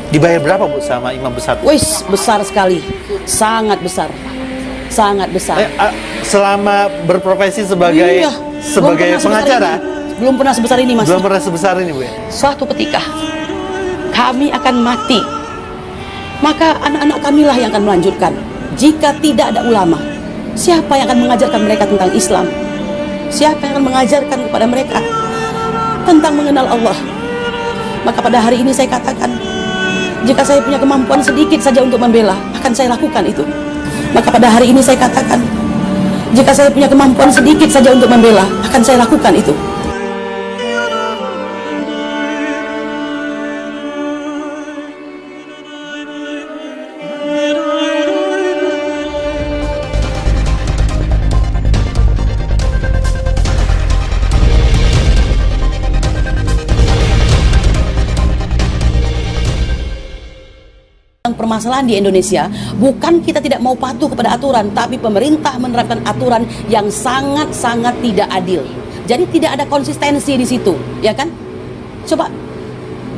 Dibayar berapa Bu sama imam besar? Wis, besar sekali. Sangat besar. Sangat besar. Selama berprofesi sebagai Iya, sebagai pengacara, belum pernah sebesar ini, Mas. belum pernah sebesar ini Bu ya? Suatu ketika kami akan mati, maka anak-anak kamilah yang akan melanjutkan. Jika tidak ada ulama, siapa yang akan mengajarkan mereka tentang Islam? Siapa yang akan mengajarkan kepada mereka tentang mengenal Allah? Maka pada hari ini saya katakan, jika saya punya kemampuan sedikit saja untuk membela, akan saya lakukan itu. Maka pada hari ini saya katakan, jika saya punya kemampuan sedikit saja untuk membela, akan saya lakukan itu. Permasalahan di Indonesia bukan kita tidak mau patuh kepada aturan, tapi pemerintah menerapkan aturan yang sangat-sangat tidak adil. Jadi tidak ada konsistensi di situ, ya kan? Coba,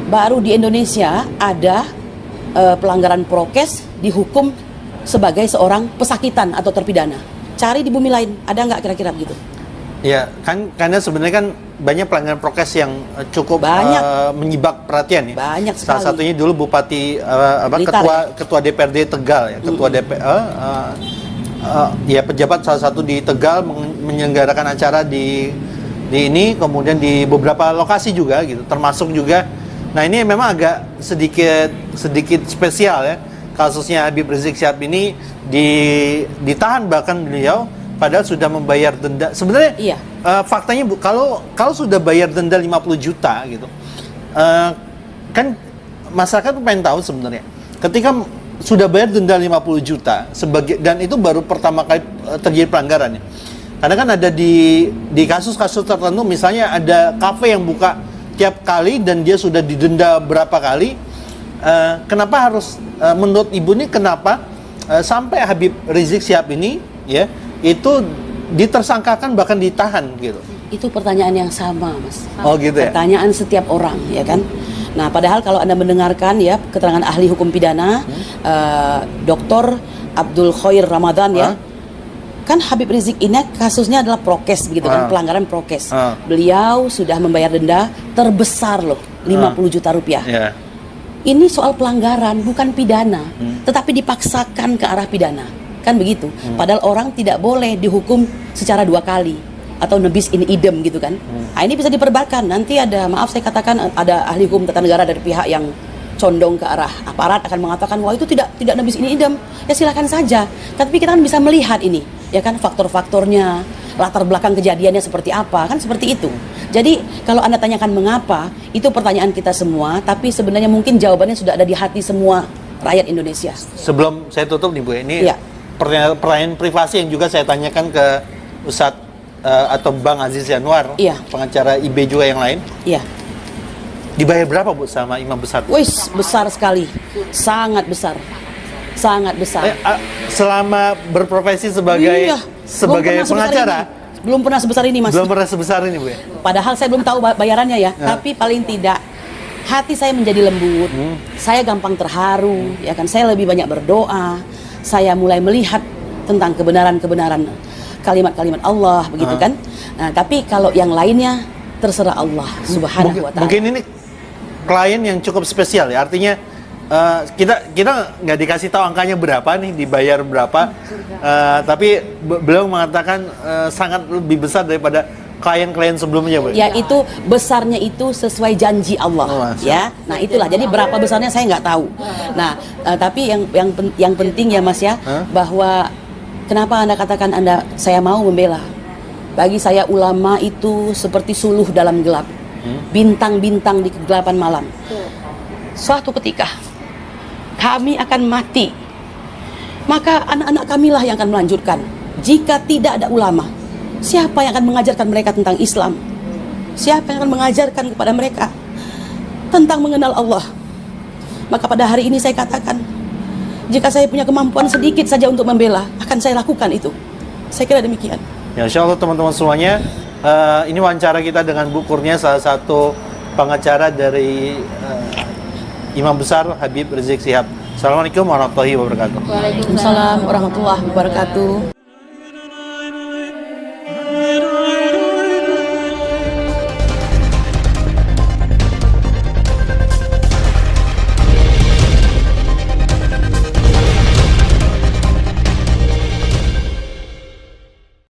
baru di Indonesia ada pelanggaran prokes dihukum sebagai seorang pesakitan atau terpidana. Cari di bumi lain, ada nggak kira-kira begitu? Ya, kan karena sebenarnya kan banyak pelanggaran prokes yang cukup menyibak perhatian ya. Banyak sekali. Salah satunya dulu Bupati ketua DPRD Tegal ya, ketua DPR ya pejabat salah satu di Tegal menyelenggarakan acara di ini, kemudian di beberapa lokasi juga gitu, termasuk juga. Nah, ini memang agak sedikit spesial ya. Kasusnya Habib Rizik Syihab ini ditahan bahkan beliau padahal sudah membayar denda. Sebenarnya iya. Faktanya Bu, kalau sudah bayar denda 50 juta gitu, kan masyarakat pengen tahu sebenarnya. Ketika sudah bayar denda 50 juta dan itu baru pertama kali terjadi pelanggaran ya. Karena kan ada di kasus-kasus tertentu, misalnya ada kafe yang buka tiap kali dan dia sudah didenda berapa kali. Kenapa harus menurut Ibu ini kenapa sampai Habib Rizik Syihab ini ya itu ditersangkakan bahkan ditahan gitu? Itu pertanyaan yang sama, Mas. Oh gitu ya? Pertanyaan setiap orang, ya kan? Nah, padahal kalau Anda mendengarkan ya keterangan ahli hukum pidana, Dr. Abdul Khoir Ramadan ya, kan Habib Rizik ini kasusnya adalah prokes begitu kan, pelanggaran prokes. Beliau sudah membayar denda terbesar loh, 50 juta rupiah. Yeah. Ini soal pelanggaran, bukan pidana, tetapi dipaksakan ke arah pidana. Kan begitu. Padahal orang tidak boleh dihukum secara dua kali atau nebis in idem gitu kan. Nah, ini bisa diperdebatkan. Nanti ada, maaf saya katakan, ada ahli hukum tata negara dari pihak yang condong ke arah aparat akan mengatakan wah itu tidak nebis in idem. Ya silakan saja. Tapi kita kan bisa melihat ini, ya kan, faktor-faktornya, latar belakang kejadiannya seperti apa, kan seperti itu. Jadi kalau Anda tanyakan mengapa, itu pertanyaan kita semua, tapi sebenarnya mungkin jawabannya sudah ada di hati semua rakyat Indonesia. Sebelum saya tutup nih Bu, ini ya. Pertanyaan privasi yang juga saya tanyakan ke Ustadz atau Bang Aziz Yanwar, iya. pengacara IB juga yang lain. Iya. Dibayar berapa Bu sama imam besar? Wis, besar sekali. Sangat besar. Sangat besar. Selama berprofesi sebagai pengacara, belum pernah sebesar ini, Mas. Belum pernah sebesar ini Bu ya? Padahal saya belum tahu bayarannya ya, tapi paling tidak hati saya menjadi lembut. Saya gampang terharu, ya kan. Saya lebih banyak berdoa. Saya mulai melihat tentang kebenaran-kebenaran kalimat-kalimat Allah begitu kan. Nah, tapi kalau yang lainnya terserah Allah Subhanahu wa taala. Mungkin ini klien yang cukup spesial ya. Artinya kita nggak dikasih tahu angkanya berapa nih, dibayar berapa. Tapi beliau mengatakan sangat lebih besar daripada klien-klien sebelumnya, Bu. Ya, itu besarnya itu sesuai janji Allah, ya. Nah, itulah. Jadi berapa besarnya saya nggak tahu. Nah, tapi yang penting ya, Mas ya, bahwa kenapa Anda katakan saya mau membela? Bagi saya ulama itu seperti suluh dalam gelap, bintang-bintang di kegelapan malam. Suatu ketika kami akan mati, maka anak-anak kamilah yang akan melanjutkan. Jika tidak ada ulama, siapa yang akan mengajarkan mereka tentang Islam? Siapa yang akan mengajarkan kepada mereka tentang mengenal Allah? Maka pada hari ini saya katakan, jika saya punya kemampuan sedikit saja untuk membela, akan saya lakukan itu. Saya kira demikian. Ya, insya Allah teman-teman semuanya, ini wawancara kita dengan Bu Kurnia, salah satu pengacara dari Imam Besar Habib Rizik Syihab. Assalamualaikum warahmatullahi wabarakatuh. Waalaikumsalam warahmatullahi wabarakatuh.